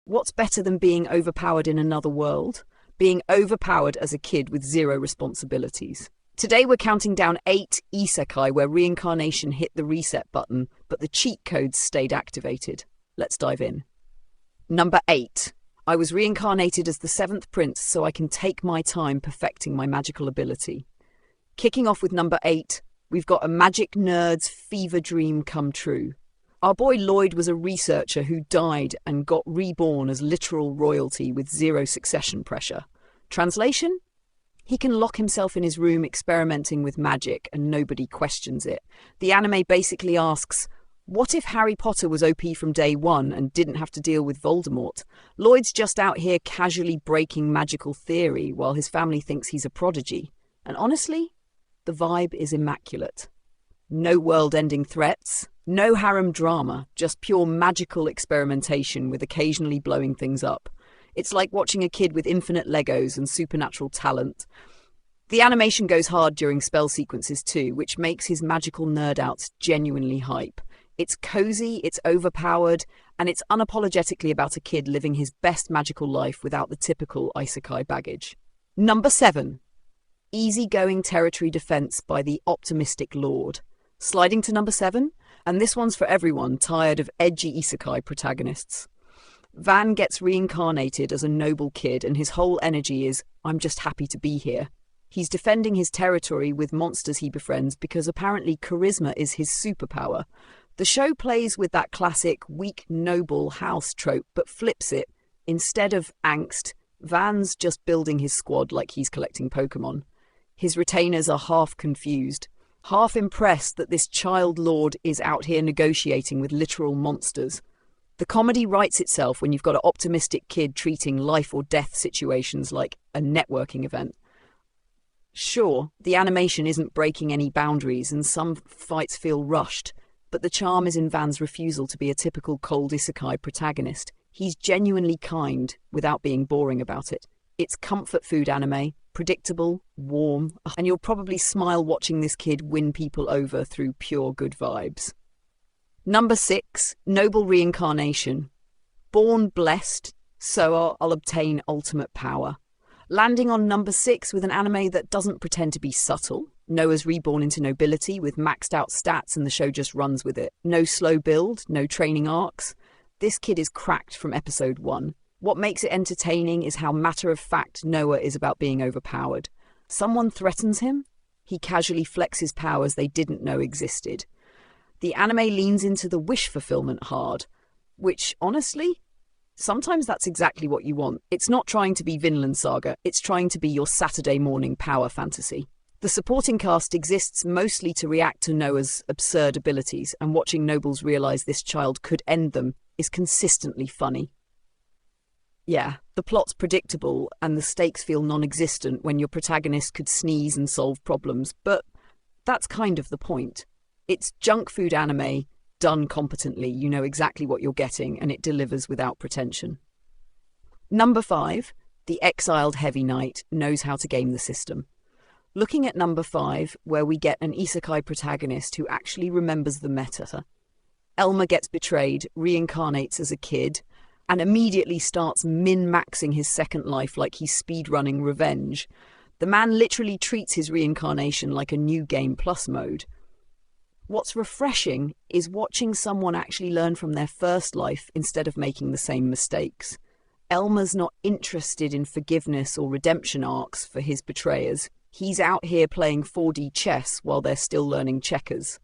What's better than being overpowered in another world? Being overpowered as a kid with zero responsibilities. Today we're counting down 8 Isekai where reincarnation hit the reset button, but the cheat codes stayed activated. Let's dive in. Number 8. I was reincarnated as the 7th prince so I can take my time perfecting my magical ability. Kicking off with number 8, we've got a magic nerd's fever dream come true. Our boy Lloyd was a researcher who died and got reborn as literal royalty with zero succession pressure. Translation? He can lock himself in his room experimenting with magic and nobody questions it. The anime basically asks, what if Harry Potter was OP from day one and didn't have to deal with Voldemort? Lloyd's just out here casually breaking magical theory while his family thinks he's a prodigy. And honestly, the vibe is immaculate. No world-ending threats, no harem drama, just pure magical experimentation with occasionally blowing things up. It's like watching a kid with infinite Legos and supernatural talent. The animation goes hard during spell sequences too, which makes his magical nerd-outs genuinely hype. It's cozy, it's overpowered, and it's unapologetically about a kid living his best magical life without the typical Isekai baggage. Number 7. Easygoing territory defense by the optimistic lord. Sliding to number 7, and this one's for everyone tired of edgy Isekai protagonists. Van gets reincarnated as a noble kid and his whole energy is, I'm just happy to be here. He's defending his territory with monsters he befriends because apparently charisma is his superpower. The show plays with that classic weak noble house trope but flips it. Instead of angst, Van's just building his squad like he's collecting Pokemon. His retainers are half confused, half impressed that this child lord is out here negotiating with literal monsters. The comedy writes itself when you've got an optimistic kid treating life or death situations like a networking event. Sure, the animation isn't breaking any boundaries and some fights feel rushed, but the charm is in Van's refusal to be a typical cold isekai protagonist. He's genuinely kind without being boring about it. It's comfort food anime, predictable, warm, and you'll probably smile watching this kid win people over through pure good vibes. Number 6, Noble Reincarnation. Born blessed, so I'll obtain ultimate power. Landing on number 6 with an anime that doesn't pretend to be subtle. Noah's reborn into nobility with maxed out stats and the show just runs with it. No slow build, no training arcs. This kid is cracked from episode 1. What makes it entertaining is how matter-of-fact Noah is about being overpowered. Someone threatens him, he casually flexes powers they didn't know existed. The anime leans into the wish fulfillment hard, which, honestly, sometimes that's exactly what you want. It's not trying to be Vinland Saga, it's trying to be your Saturday morning power fantasy. The supporting cast exists mostly to react to Noah's absurd abilities, and watching nobles realize this child could end them is consistently funny. Yeah, the plot's predictable and the stakes feel non-existent when your protagonist could sneeze and solve problems, but that's kind of the point. It's junk food anime done competently. You know exactly what you're getting and it delivers without pretension. Number 5, the exiled heavy knight knows how to game the system. Looking at number 5, where we get an isekai protagonist who actually remembers the meta. Elmer gets betrayed, reincarnates as a kid, and immediately starts min-maxing his second life like he's speedrunning Revenge. The man literally treats his reincarnation like a new game plus mode. What's refreshing is watching someone actually learn from their first life instead of making the same mistakes. Elmer's not interested in forgiveness or redemption arcs for his betrayers. He's out here playing 4D chess while they're still learning checkers.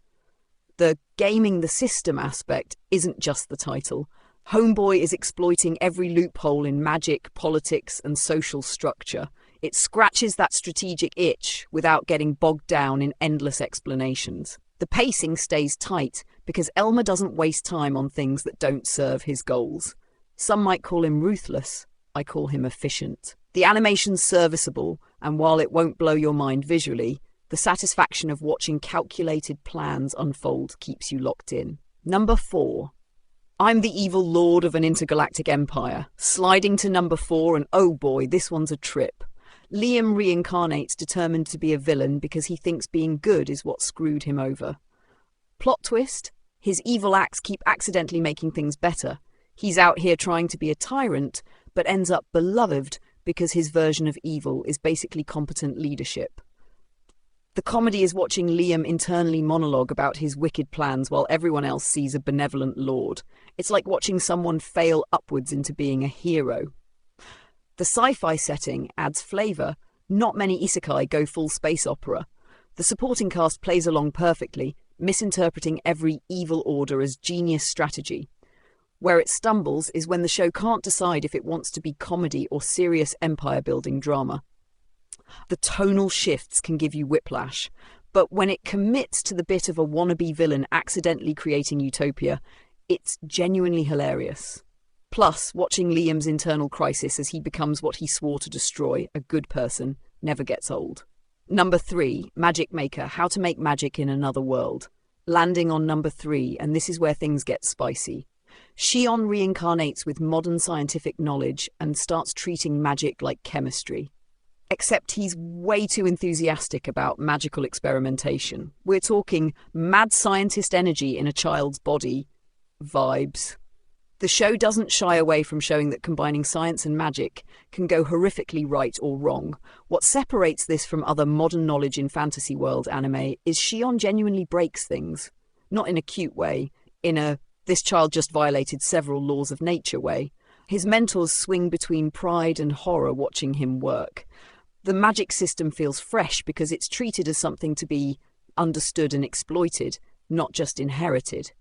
The gaming the system aspect isn't just the title. Homeboy is exploiting every loophole in magic, politics, and social structure. It scratches that strategic itch without getting bogged down in endless explanations. The pacing stays tight because Elmer doesn't waste time on things that don't serve his goals. Some might call him ruthless. I call him efficient. The animation's serviceable, and while it won't blow your mind visually, the satisfaction of watching calculated plans unfold keeps you locked in. Number 4. I'm the evil lord of an intergalactic empire. Sliding to number 4, and oh boy, this one's a trip. Liam reincarnates determined to be a villain because he thinks being good is what screwed him over. Plot twist, his evil acts keep accidentally making things better. He's out here trying to be a tyrant, but ends up beloved because his version of evil is basically competent leadership. The comedy is watching Liam internally monologue about his wicked plans while everyone else sees a benevolent lord. It's like watching someone fail upwards into being a hero. The sci-fi setting adds flavour. Not many isekai go full space opera. The supporting cast plays along perfectly, misinterpreting every evil order as genius strategy. Where it stumbles is when the show can't decide if it wants to be comedy or serious empire-building drama. The tonal shifts can give you whiplash, but when it commits to the bit of a wannabe villain accidentally creating utopia, it's genuinely hilarious. Plus, watching Liam's internal crisis as he becomes what he swore to destroy, a good person, never gets old. Number 3, Magic Maker, How to Make Magic in Another World. Landing on number 3, and this is where things get spicy. Shion reincarnates with modern scientific knowledge and starts treating magic like chemistry. Except he's way too enthusiastic about magical experimentation. We're talking mad scientist energy in a child's body vibes. The show doesn't shy away from showing that combining science and magic can go horrifically right or wrong. What separates this from other modern knowledge in fantasy world anime is Shion genuinely breaks things. Not in a cute way, in a this child just violated several laws of nature way. His mentors swing between pride and horror watching him work. The magic system feels fresh because it's treated as something to be understood and exploited, not just inherited.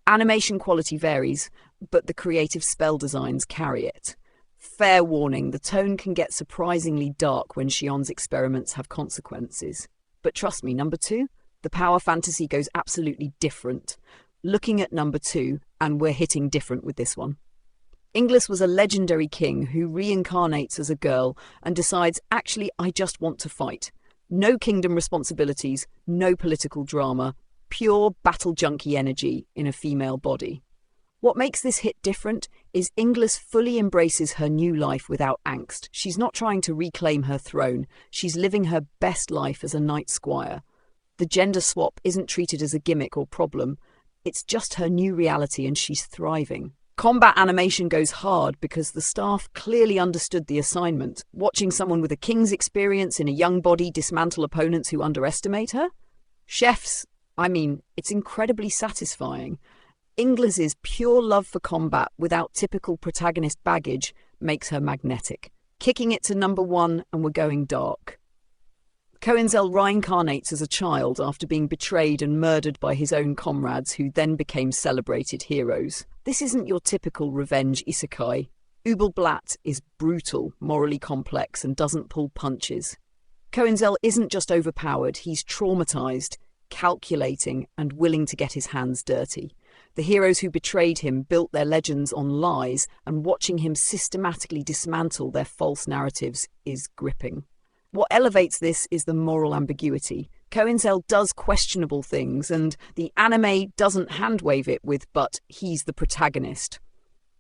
Animation quality varies, but the creative spell designs carry it. Fair warning, the tone can get surprisingly dark when Shion's experiments have consequences. But trust me, number 2, the power fantasy goes absolutely different. Looking at number 2, and we're hitting different with this one. Inglis was a legendary king who reincarnates as a girl and decides, actually, I just want to fight. No kingdom responsibilities, no political drama, pure battle junky energy in a female body. What makes this hit different is Inglis fully embraces her new life without angst. She's not trying to reclaim her throne. She's living her best life as a knight squire. The gender swap isn't treated as a gimmick or problem. It's just her new reality and she's thriving. Combat animation goes hard because the staff clearly understood the assignment. Watching someone with a king's experience in a young body dismantle opponents who underestimate her? Chefs, it's incredibly satisfying. Inglis's pure love for combat without typical protagonist baggage makes her magnetic. Kicking it to number 1, and we're going dark. Koenzel reincarnates as a child after being betrayed and murdered by his own comrades who then became celebrated heroes. This isn't your typical revenge isekai. Ubel Blatt is brutal, morally complex, and doesn't pull punches. Koenzel isn't just overpowered, he's traumatized, calculating, and willing to get his hands dirty. The heroes who betrayed him built their legends on lies, and watching him systematically dismantle their false narratives is gripping. What elevates this is the moral ambiguity. Koenzel does questionable things, and the anime doesn't hand-wave it with, but he's the protagonist.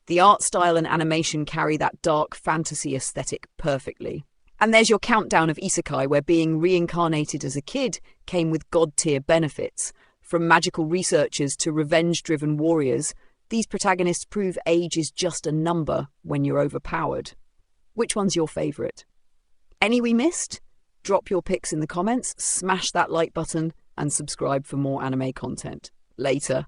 The art style and animation carry that dark fantasy aesthetic perfectly. And there's your countdown of isekai where being reincarnated as a kid came with god-tier benefits. From magical researchers to revenge-driven warriors, these protagonists prove age is just a number when you're overpowered. Which one's your favourite? Any we missed? Drop your picks in the comments, smash that like button, and subscribe for more anime content. Later.